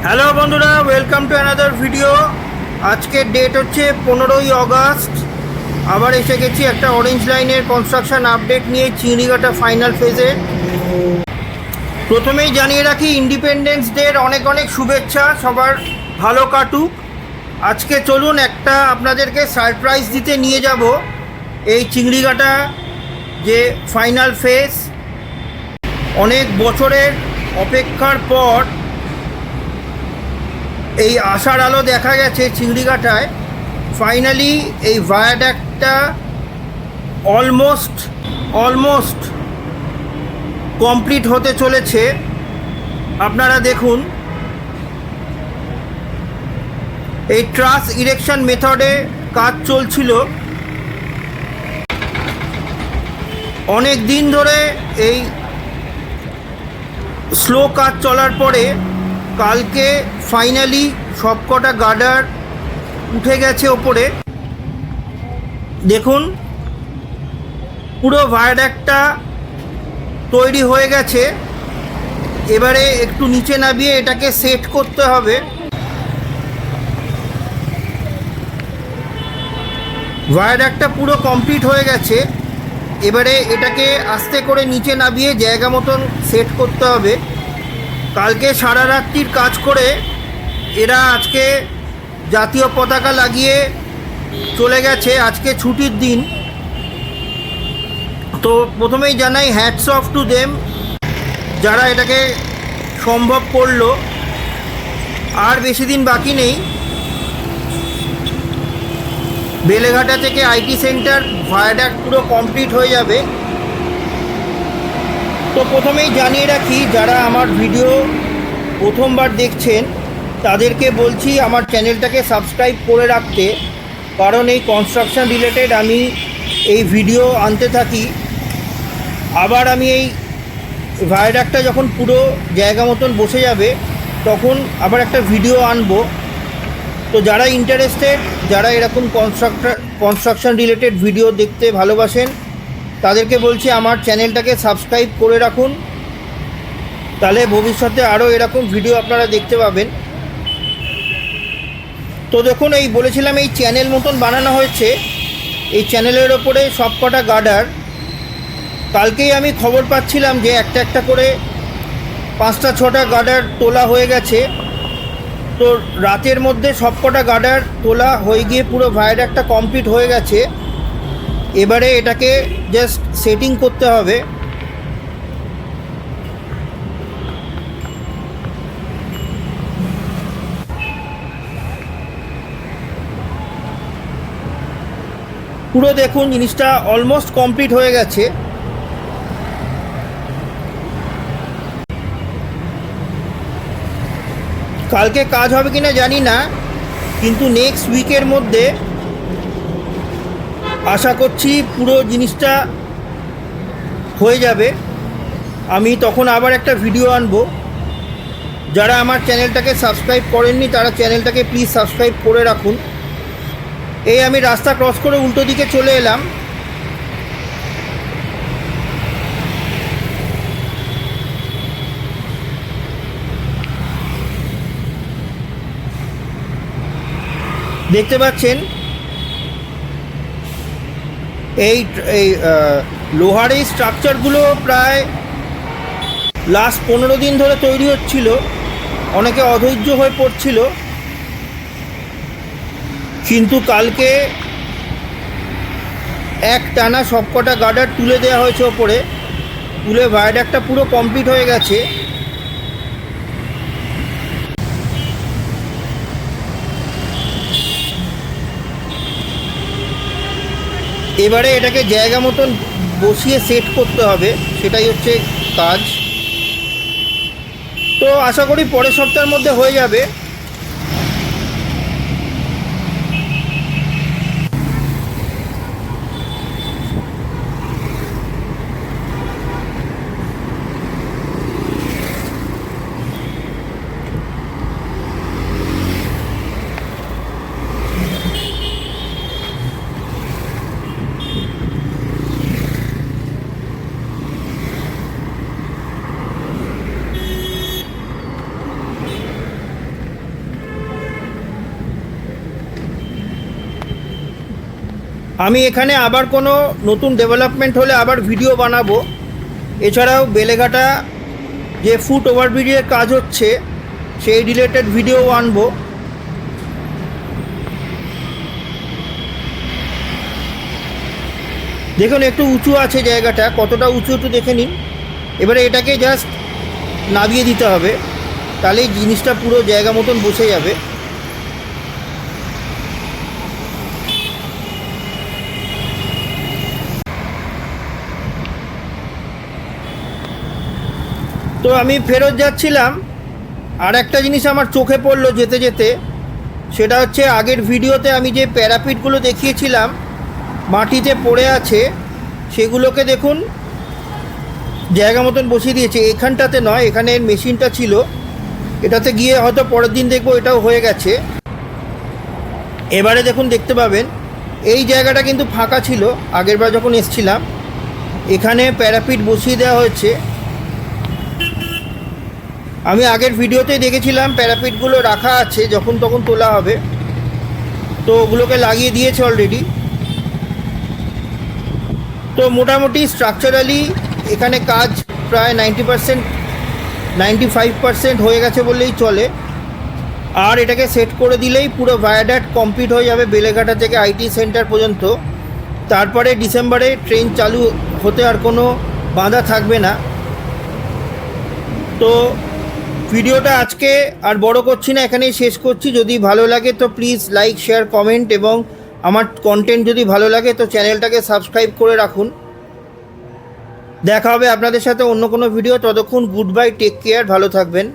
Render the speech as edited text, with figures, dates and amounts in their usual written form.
Hello বন্ধুরা, welcome to another video. আজকের date হচ্ছে 15ই অগাস্ট। আবার এসে গেছি একটা অরেঞ্জ লাইনের কনস্ট্রাকশন আপডেট নিয়ে, চিংড়িঘাটা ফাইনাল ফেজে। প্রথমেই জানিয়ে রাখি, ইন্ডিপেন্ডেন্স ডের অনেক অনেক শুভেচ্ছা, সবার ভালো কাটুক। আজকে চলুন একটা আপনাদেরকে সারপ্রাইজ দিতে নিয়ে যাব এই চিংড়িঘাটা যে ফাইনাল ফেজ। অনেক বছরের অপেক্ষার পর এই আশার আলো দেখা গেছে চিংড়িঘাটায়। ফাইনালি এই ভায়াডাক্টটা অলমোস্ট কমপ্লিট হতে চলেছে। আপনারা দেখুন, এই ট্রাস ইরেকশন মেথডে কাজ চলছিল অনেক দিন ধরে। এই স্লো কাজ চলার পরে কালকে ফাইনালি সবকটা গার্ডার উঠে গেছে ওপরে। দেখুন, পুরো ভায়াডাক্টটা তৈরি হয়ে গেছে। এবারে একটু নিচে নামিয়ে এটাকে সেট করতে হবে। ভায়াডাক্টটা পুরো কমপ্লিট হয়ে গেছে। এবারে এটাকে আস্তে করে নিচে নামিয়ে জায়গা মতন সেট করতে হবে। কালকে সারা রাত্রির কাজ করে এরা আজকে জাতীয় পতাকা লাগিয়ে চলে গেছে। আজকে ছুটির দিন। তো প্রথমেই জানাই হ্যাটস অফ টু দেম, যারা এটাকে সম্ভব করলো। আর বেশি দিন বাকি নেই, বেলেঘাটা থেকে আইটি সেন্টার ভায়াডাক্ট পুরো কমপ্লিট হয়ে যাবে। তো প্রথমেই জানিয়ে রাখি, যারা আমার ভিডিও প্রথমবার দেখছেন তাদেরকে বলছি আমার চ্যানেলটাকে সাবস্ক্রাইব করে রাখতে, কারণ এই কনস্ট্রাকশন রিলেটেড আমি এই ভিডিও আনতে থাকি। আবার আমি এই ভায়াডাক্টটা যখন পুরো জায়গা মতন বসে যাবে তখন আবার একটা ভিডিও আনবো। তো যারা ইন্টারেস্টেড, যারা এরকম কনস্ট্রাকশন রিলেটেড ভিডিও দেখতে ভালোবাসেন, তাদেরকে বলছি আমার চ্যানেলটাকে সাবস্ক্রাইব করে রাখুন। তাহলে ভবিষ্যতে আরও এরকম ভিডিও আপনারা দেখতে পাবেন। তো দেখুন, এই বলেছিলাম এই চ্যানেল মতন বানানো হয়েছে। এই চ্যানেলের ওপরে সবকটা গার্ডার, কালকেই আমি খবর পাচ্ছিলাম যে একটা একটা করে 5টা-6টা গার্ডার তোলা হয়ে গেছে। তো রাতের মধ্যে সবকটা গার্ডার তোলা হয়ে গিয়ে পুরো ভায়াডাক্টটা কমপ্লিট হয়ে গেছে। এবারে এটাকে জাস্ট সেটিং করতে হবে। পুরো দেখুন, জিনিসটা অলমোস্ট কমপ্লিট হয়ে গেছে। কালকে কাজ হবে কিনা জানি না, কিন্তু নেক্সট উইকের মধ্যে আশা করছি পুরো জিনিসটা হয়ে যাবে। আমি তখন আবার একটা ভিডিও আনবো। যারা আমার চ্যানেলটাকে সাবস্ক্রাইব করেননি তারা চ্যানেলটাকে প্লিজ সাবস্ক্রাইব করে রাখুন। এই আমি রাস্তা ক্রস করে উল্টো দিকে চলে এলাম। দেখতে পাচ্ছেন এই এই লোহার এই স্ট্রাকচারগুলো প্রায় লাস্ট 15 দিন ধরে তৈরি হচ্ছিল। অনেকে অধৈর্য হয়ে পড়ছিল, কিন্তু কালকে এক টানা সবকটা গার্ডার তুলে দেওয়া হয়েছে ওপরে। তুলে ভায়াডাক্টটা পুরো কমপ্লিট হয়ে গেছে। এবারে এটাকে জায়গা মতন বসিয়ে সেট করতে হবে, সেটাই হচ্ছে কাজ। তো আশা করি পরের সপ্তাহের মধ্যে হয়ে যাবে। আমি এখানে আবার কোনো নতুন ডেভেলপমেন্ট হলে আবার ভিডিও বানাবো। এছাড়াও বেলেঘাটা যে ফুট ওভারব্রিজের কাজ হচ্ছে সেই রিলেটেড ভিডিও আনবো। দেখুন একটু উঁচু আছে জায়গাটা, কতটা উঁচু একটু দেখে নিন। এবারে এটাকে জাস্ট নামিয়ে দিতে হবে, তাহলেই জিনিসটা পুরো জায়গা মতন বসে যাবে। তো আমি ফেরত যাচ্ছিলাম, আর একটা জিনিস আমার চোখে পড়লো যেতে যেতে, সেটা হচ্ছে আগের ভিডিওতে আমি যে প্যারাপিটগুলো দেখিয়েছিলাম মাটিতে পড়ে আছে, সেগুলোকে দেখুন জায়গা মতন বসিয়ে দিয়েছে। এখানটাতে নয়, এখানে মেশিনটা ছিল, এটাতে গিয়ে হয়তো পরের দিন দেখবো এটাও হয়ে গেছে। এবারে দেখুন দেখতে পাবেন এই জায়গাটা কিন্তু ফাঁকা ছিল আগেরবার যখন এসছিলাম। এখানে প্যারাপিট বসিয়ে দেওয়া হয়েছে। আমি আগের ভিডিওতেই দেখেছিলাম প্যারাপিটগুলো রাখা আছে, যখন তখন তোলা হবে, তো ওগুলোকে লাগিয়ে দিয়েছে অলরেডি। তো মোটামুটি স্ট্রাকচারালি এখানে কাজ প্রায় 90% 95% হয়ে গেছে বললেই চলে। আর এটাকে সেট করে দিলেই পুরো ভায়াডাক্ট কমপ্লিট হয়ে যাবে বেলেঘাটা থেকে আইটি সেন্টার পর্যন্ত। তারপরে ডিসেম্বরে ট্রেন চালু হতে আর কোনো বাধা থাকবে না। তো ভিডিওটা আজকে আর বড় করছি না, এখানেই শেষ করছি। যদি ভালো লাগে তো প্লিজ লাইক, শেয়ার, কমেন্ট, এবং আমার কন্টেন্ট যদি ভালো লাগে তো চ্যানেলটাকে সাবস্ক্রাইব করে রাখুন। দেখা হবে আপনাদের সাথে অন্য কোনো ভিডিও। ততক্ষণ গুড বাই, টেক কেয়ার, ভালো থাকবেন।